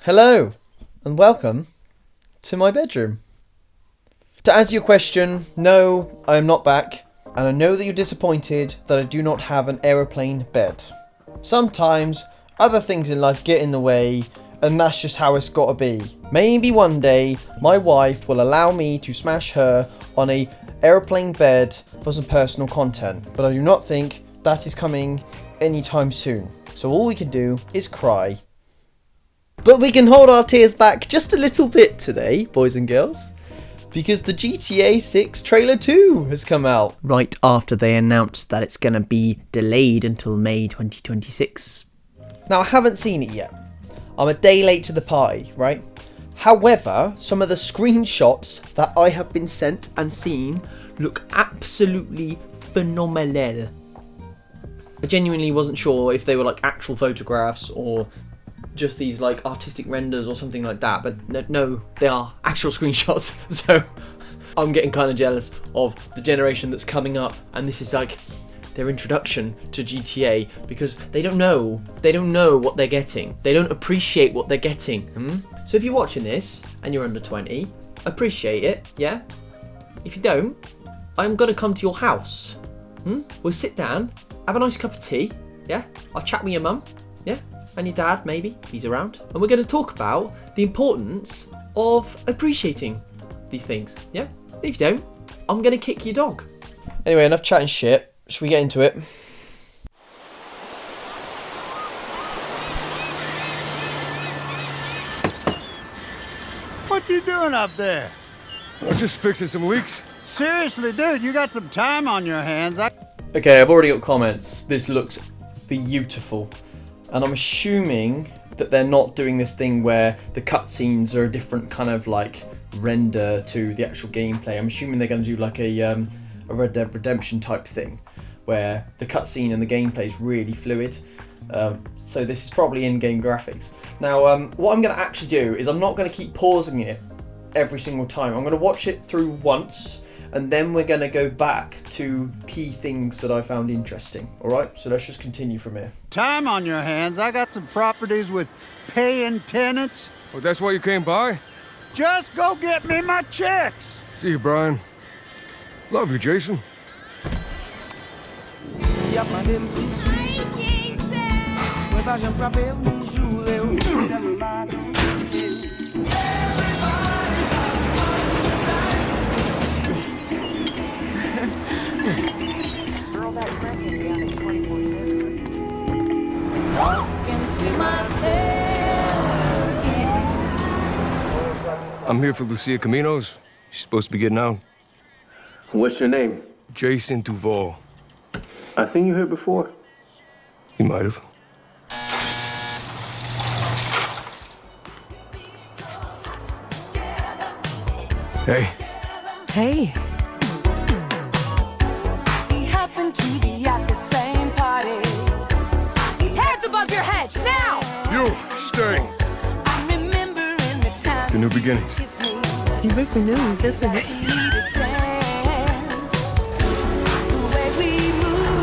Hello, and welcome to my bedroom. To answer your question, no, I am not back, and I know that you're disappointed that I do not have an aeroplane bed. Sometimes, other things in life get in the way, and that's just how it's gotta be. Maybe one day, my wife will allow me to smash her on a aeroplane bed for some personal content, but I do not think that is coming anytime soon. So all we can do is cry. But we can hold our tears back just a little bit today, boys and girls, because the GTA 6 trailer 2 has come out. Right after they announced that it's going to be delayed until May 2026. Now, I haven't seen it yet. I'm a day late to the party, right? However, some of the screenshots that I have been sent and seen look absolutely phenomenal. I genuinely wasn't sure if they were like actual photographs or just these like artistic renders or something like that, but no, they are actual screenshots. So I'm getting kind of jealous of the generation that's coming up, and this is like their introduction to GTA, because they don't know what they're getting. They don't appreciate what they're getting. So if you're watching this and you're under 20, appreciate it, yeah? If you don't, I'm gonna come to your house. We'll sit down, have a nice cup of tea, yeah? I'll chat with your mum, yeah? And your dad, maybe, if he's around. And we're going to talk about the importance of appreciating these things, yeah? If you don't, I'm going to kick your dog. Anyway, enough chatting shit. Should we get into it? What you doing up there? I'm just fixing some leaks. Seriously, dude, you got some time on your hands. Okay, I've already got comments. This looks beautiful. And I'm assuming that they're not doing this thing where the cutscenes are a different kind of like render to the actual gameplay. I'm assuming they're going to do like a Red Dead Redemption type thing, where the cutscene and the gameplay is really fluid. So this is probably in-game graphics. Now, what I'm going to actually do is I'm not going to keep pausing it every single time. I'm going to watch it through once, and then we're going to go back to key things that I found interesting. Alright, so let's just continue from here. Time on your hands. I got some properties with paying tenants. Oh, that's why you came by? Just go get me my checks. See you, Brian. Love you, Jason. I'm here for Lucia Caminos. She's supposed to be getting out. What's your name? Jason Duval. I seen you here before. You might have. Hey. Hey. We happened to be at the same party. Hands above your head, now! You, stay. I remember in the time The new beginnings. You breaking news, isn't it?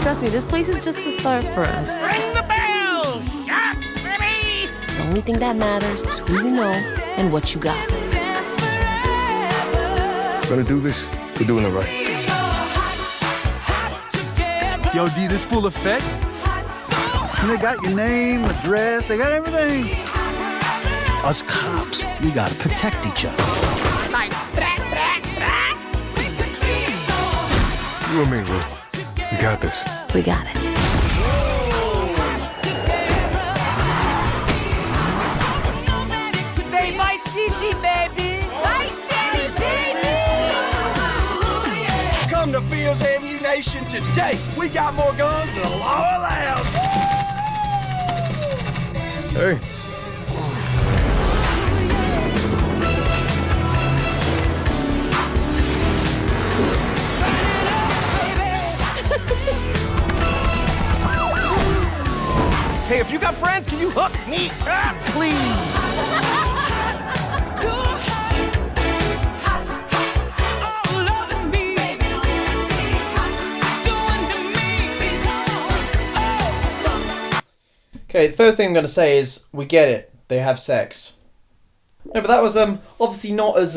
Trust me, this place is just the start for us. Ring the bell! Shots, baby! The only thing that matters is who you know and what you got. Gonna do this? We're doing it right. Yo, D, this full effect? And they got your name, address, they got everything. Us cops, we gotta protect each other. Like, You and me, Lou. We got this. We got it. Say Vice City, baby! Vice City, baby! Come to Fields Ammunition today. We got more guns than the law allows. Hey. Hey, if you got friends, can you hook me up, please? Okay, the first thing I'm going to say is, we get it. They have sex. No, but that was obviously not as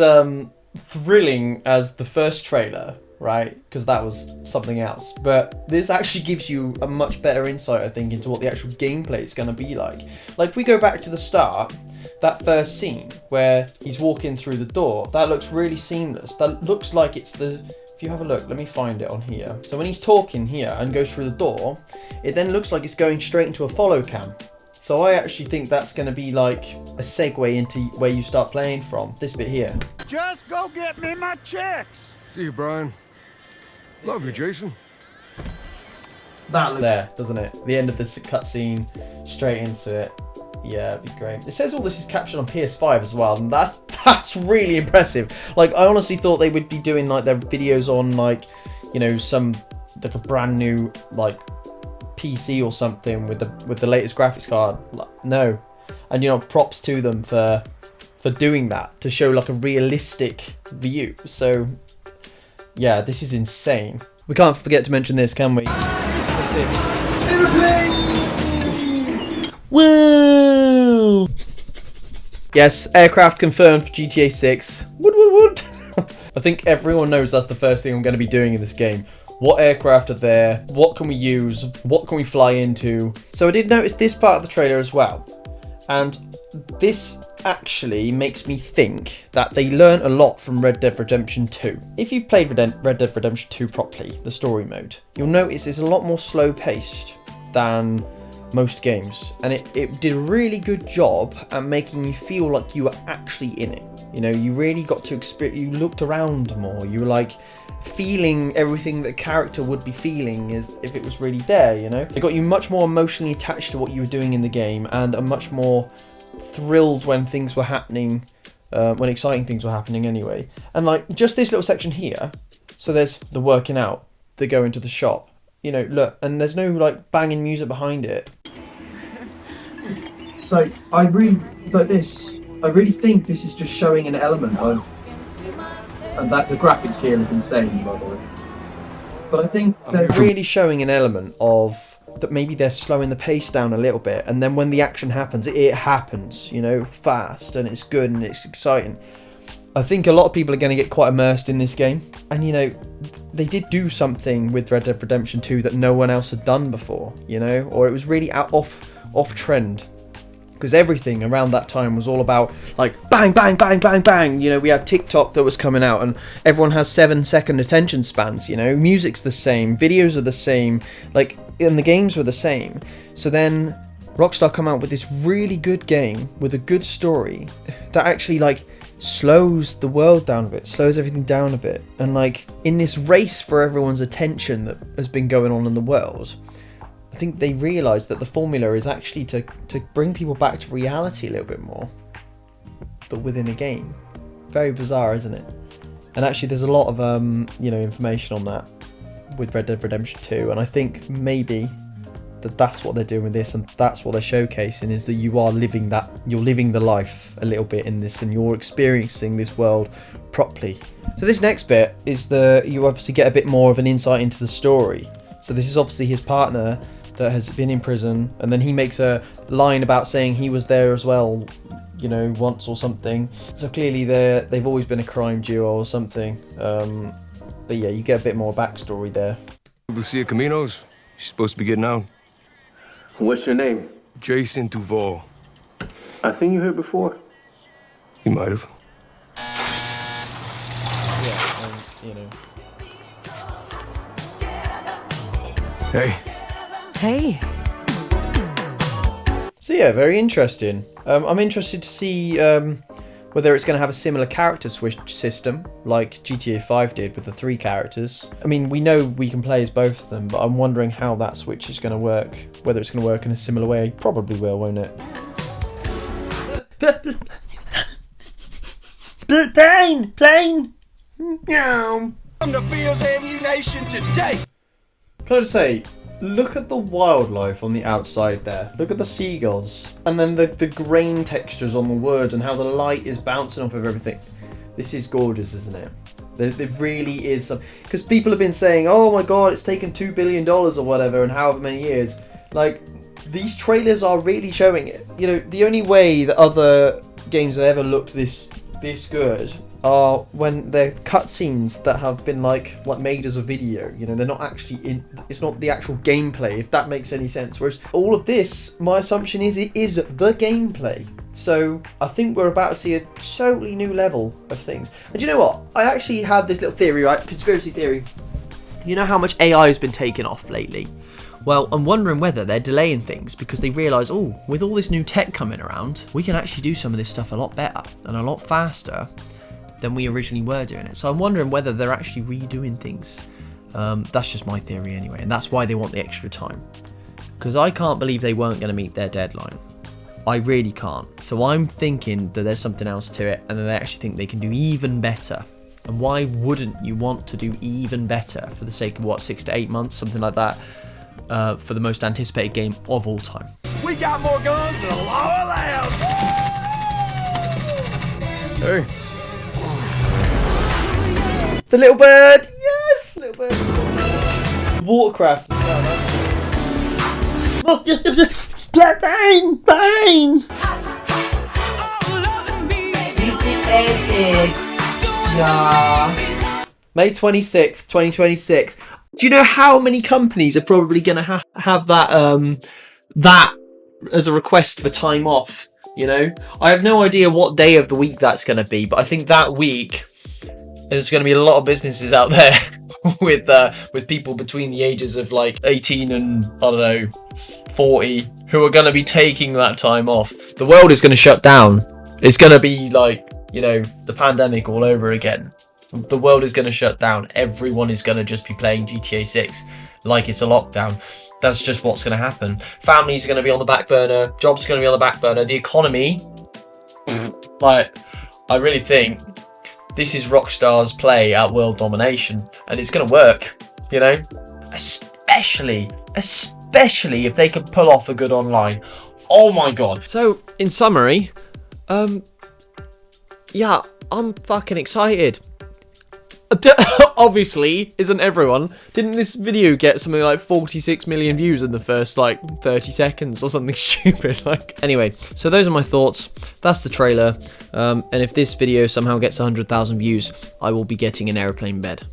thrilling as the first trailer, right? Because that was something else. But this actually gives you a much better insight, I think, into what the actual gameplay is going to be like. Like, if we go back to the start, that first scene where he's walking through the door, that looks really seamless. That looks like it's the... If you have a look, let me find it on here. So when he's talking here and goes through the door, it then looks like it's going straight into a follow cam. So I actually think that's going to be like a segue into where you start playing from. This bit here. Just go get me my checks. See you, Brian. Love you, Jason. That look there, doesn't it? The end of this cutscene, straight into it. Yeah, it'd be great. It says all this is captured on PS5 as well, and that's really impressive. Like, I honestly thought they would be doing like their videos on like, you know, some like a brand new like PC or something with the latest graphics card. No, and you know, props to them for doing that to show like a realistic view. So yeah, this is insane. We can't forget to mention this, can we? Woo! Yes, aircraft confirmed for GTA 6. Wood, wood, wood. I think everyone knows that's the first thing I'm going to be doing in this game. What aircraft are there? What can we use? What can we fly into? So I did notice this part of the trailer as well. And this actually makes me think that they learn a lot from Red Dead Redemption 2. If you've played Red Dead Redemption 2 properly, the story mode, you'll notice it's a lot more slow paced than most games, and it did a really good job at making you feel like you were actually in it. You know, you really got to experience, you looked around more, you were like feeling everything that a character would be feeling as if it was really there, you know? It got you much more emotionally attached to what you were doing in the game, and a much more thrilled when things were happening, when exciting things were happening anyway. And like, just this little section here, so there's the working out, the going to the shop, you know, look, and there's no like banging music behind it. Like, I really think this is just showing an element of, and that the graphics here look insane, by the way. But I think they're really showing an element of that maybe they're slowing the pace down a little bit, and then when the action happens, it happens, you know, fast, and it's good and it's exciting. I think a lot of people are going to get quite immersed in this game, and you know, they did do something with Red Dead Redemption 2 that no one else had done before, you know, or it was really off trend. Because everything around that time was all about like bang, bang, bang, bang, bang. You know, we had TikTok that was coming out, and everyone has 7-second attention spans. You know, music's the same, videos are the same, like, and the games were the same. So then Rockstar come out with this really good game with a good story that actually like slows the world down a bit, slows everything down a bit, and like in this race for everyone's attention that has been going on in the world, I think they realised that the formula is actually to bring people back to reality a little bit more, but within a game. Very bizarre, isn't it? And actually there's a lot of you know, information on that with Red Dead Redemption 2, and I think maybe that's what they're doing with this, and that's what they're showcasing, is that you are living that, you're living the life a little bit in this, and you're experiencing this world properly. So this next bit is you obviously get a bit more of an insight into the story. So this is obviously his partner that has been in prison, and then he makes a line about saying he was there as well, you know, once or something. So clearly they've always been a crime duo or something. But yeah, you get a bit more backstory there. Lucia Caminos. She's supposed to be getting out. What's your name? Jason Duval. I think you heard before. You might have. Yeah, you know. Hey. Hey. So yeah, very interesting. I'm interested to see whether it's going to have a similar character switch system like GTA 5 did with the 3 characters. I mean, we know we can play as both of them, but I'm wondering how that switch is going to work. Whether it's going to work in a similar way. Probably will, won't it? Plane! Meow. From the Fields Ammunition today. Can I just say, look at the wildlife on the outside there. Look at the seagulls. And then the grain textures on the wood and how the light is bouncing off of everything. This is gorgeous, isn't it? There really is some... Because people have been saying, oh my god, it's taken $2 billion or whatever and however many years. Like, these trailers are really showing it. You know, the only way that other games have ever looked this good are when they're cutscenes that have been like made as a video. You know, they're not actually in. It's not the actual gameplay, if that makes any sense. Whereas all of this, my assumption is it is the gameplay. So I think we're about to see a totally new level of things. And you know what? I actually have this little theory, right? Conspiracy theory. You know how much AI has been taken off lately? Well, I'm wondering whether they're delaying things because they realise, oh, with all this new tech coming around, we can actually do some of this stuff a lot better and a lot faster than we originally were doing it. So I'm wondering whether they're actually redoing things. That's just my theory anyway, and that's why they want the extra time. Because I can't believe they weren't going to meet their deadline. I really can't. So I'm thinking that there's something else to it, and that they actually think they can do even better. And why wouldn't you want to do even better for the sake of, what, 6 to 8 months, something like that, for the most anticipated game of all time? We got more guns than the law allows. Hey. The little bird! Yes! Little bird. Watercraft. Oh, bang! Bang! Yeah. May 26th, 2026. Do you know how many companies are probably going to have that that as a request for time off? You know, I have no idea what day of the week that's going to be, but I think that week there's going to be a lot of businesses out there with people between the ages of like 18 and I don't know 40 who are going to be taking that time off. The world is going to shut down. It's going to be like, you know, the pandemic all over again. The world is going to shut down. Everyone is going to just be playing GTA 6 like it's a lockdown. That's just what's going to happen. Families are going to be on the back burner. Jobs are going to be on the back burner. The economy, like, I really think this is Rockstar's play at world domination, and it's going to work, you know, especially if they can pull off a good online. Oh my god. So, in summary, yeah, I'm fucking excited. Obviously, isn't everyone? Didn't this video get something like 46 million views in the first like 30 seconds or something stupid? Like, anyway, so those are my thoughts. That's the trailer. And if this video somehow gets 100,000 views, I will be getting an airplane bed.